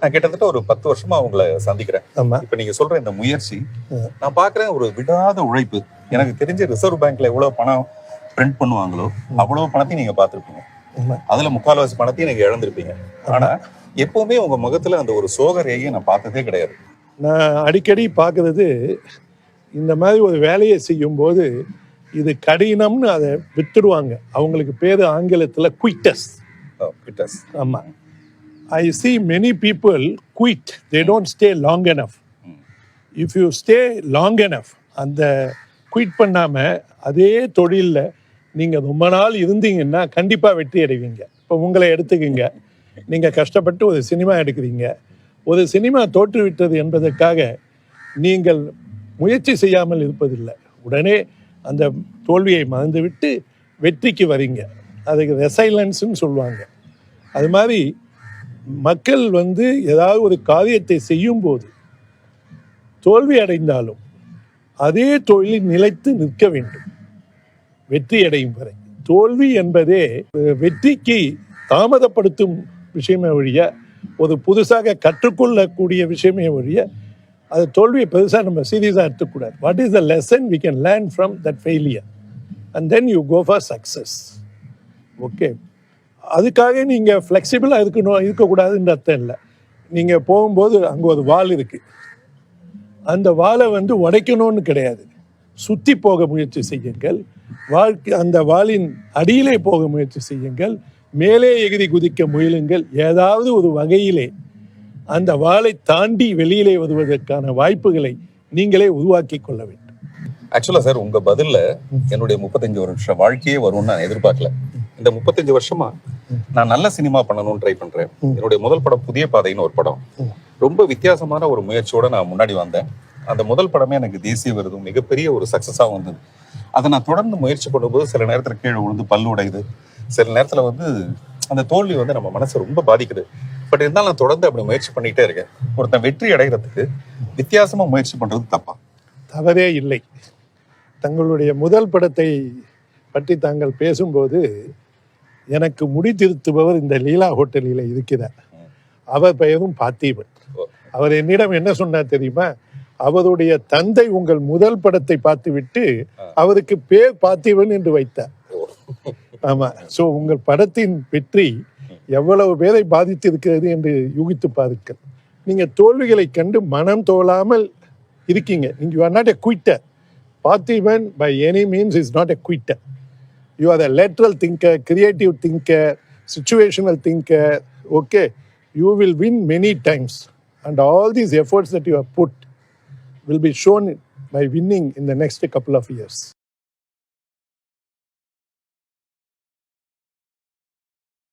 நான் கிட்டத்தட்ட ஒரு 10 வருஷமா உங்களை சந்திக்கிறேன். ஆமா. இப்ப நீங்க சொல்ற இந்த முயற்சி நான் பாக்குறேன், ஒரு விடாத உழைப்பு. எனக்கு தெரிஞ்ச ரிசர்வ் பேங்க்ல எவ்வளவு பணம் பிரிண்ட் பண்ணுவாங்களோ அவ்வளவு பணத்தையும் நீங்க பாத்துருப்பீங்க. அதுல 3/4 பணத்தையும் நீங்க இழந்திருப்பீங்க. ஆனா எப்பவுமே உங்க முகத்துல அந்த ஒரு சோக ரேகையை நான் பார்த்ததே கிடையாது. நான் அடிக்கடி பார்க்கறது, இந்த மாதிரி ஒரு வேலையை செய்யும் போது இது கடினம்னு அதை வித்துடுவாங்க. அவங்களுக்கு பேரு ஆங்கிலத்துல குயிட்டஸ். ஆமா. I see many people quit. They don't stay long enough. If you stay long enough, அந்த குயிட் பண்ணாம அதே தொழிலில் நீங்கள் ரொம்ப நாள் இருந்தீங்கன்னா கண்டிப்பாக வெற்றி அடைவீங்க. இப்போ உங்களை எடுத்துக்கிங்க, நீங்கள் கஷ்டப்பட்டு ஒரு சினிமா எடுக்கிறீங்க. ஒரு சினிமா தோற்றுவிட்டது என்பதற்காக நீங்கள் முயற்சி செய்யாமல் இருப்பதில்லை. உடனே அந்த தோல்வியை மறந்துவிட்டு வெற்றிக்கு வரீங்க. அதுக்கு ரெசைலன்ஸ்ன்னு சொல்லுவாங்க. அது மாதிரி மக்கள் ஏதாவது ஒரு காரியத்தை செய்யும் போது தோல்வி அடைந்தாலும் அதே தொழிலில் நிலைத்து நிற்க வேண்டும், வெற்றி அடையும் வரை. தோல்வி என்பதே வெற்றிக்கு தாமதப்படுத்தும் விஷயமே ஒழிய, ஒரு புதுசாக கற்றுக்கொள்ளக்கூடிய விஷயமே ஒழிய, அது தோல்வியை பெருசாக நம்ம சீரியஸாக எடுத்துக்கூடாது. What is the lesson we can learn from that failure and then you go for success. Okay, அதுக்காக நீங்கள் ஃப்ளெக்சிபிளாக இருக்கக்கூடாதுன்ற அர்த்தம் இல்லை. நீங்கள் போகும்போது அங்கே ஒரு வால் இருக்குது, அந்த வாலை உடைக்கணும்னு கிடையாது, சுற்றி போக முயற்சி செய்யுங்கள். அந்த வாலின் அடியிலே போக முயற்சி செய்யுங்கள், மேலே எகிரி குதிக்க முயலுங்கள். ஏதாவது ஒரு வகையிலே அந்த வாலை தாண்டி வெளியிலே வருவதற்கான வாய்ப்புகளை நீங்களே உருவாக்கி கொள்ள வேண்டும். ஆக்சுவலா சார், உங்க பதில்ல என்னுடைய 35 வருஷம் வாழ்க்கையே வரும்னு நான் எதிர்பார்க்கல. இந்த 35 வருஷமா நான் நல்ல சினிமா பண்ணணும்னு ட்ரை பண்றேன். என்னுடைய முதல் படம் புதிய பாதைன்னு ஒரு படம். ரொம்ப வித்தியாசமான ஒரு முயற்சியோட நான் முன்னாடி வந்தேன். அந்த முதல் படமே எனக்கு தேசிய விருதும் மிகப்பெரிய ஒரு சக்சஸா வந்தது. அதை நான் தொடர்ந்து முயற்சி பண்ணும்போது சில நேரத்துல கீழே விழுந்து பல்லு உடையுது, சில நேரத்துல அந்த தோல்வி நம்ம மனசை ரொம்ப பாதிக்குது. பட் இருந்தாலும் நான் தொடர்ந்து அப்படி முயற்சி பண்ணிட்டே இருக்கேன். ஒருத்தன் வெற்றி அடைகிறதுக்கு வித்தியாசமா முயற்சி பண்றது தப்பா? தவறே இல்லை. தங்களுடைய முதல் படத்தை பற்றி தாங்கள் பேசும்போது எனக்கு முடி திருத்துபவர் இந்த லீலா ஹோட்டலில் இருக்கிறார். அவர் பெயரும் பார்த்திபன். அவர் என்னிடம் என்ன சொன்னார் தெரியுமா? அவருடைய தந்தை உங்கள் முதல் படத்தை பார்த்துவிட்டு அவருக்கு பேர் பார்த்திபன் என்று வைத்தார். ஆமா. ஸோ உங்கள் படத்தின் வெற்றி எவ்வளவு பேரை பாதித்திருக்கிறது என்று யூகித்து பாருங்கள். நீங்க தோல்விகளை கண்டு மனம் தோலாமல் இருக்கீங்க. நீங்க you are not a quitter. Parthiban by any means is not a quitter. You are a lateral thinker, creative thinker, situational thinker. Okay, you will win many times, and all these efforts that you have put will be shown by winning in the next couple of years.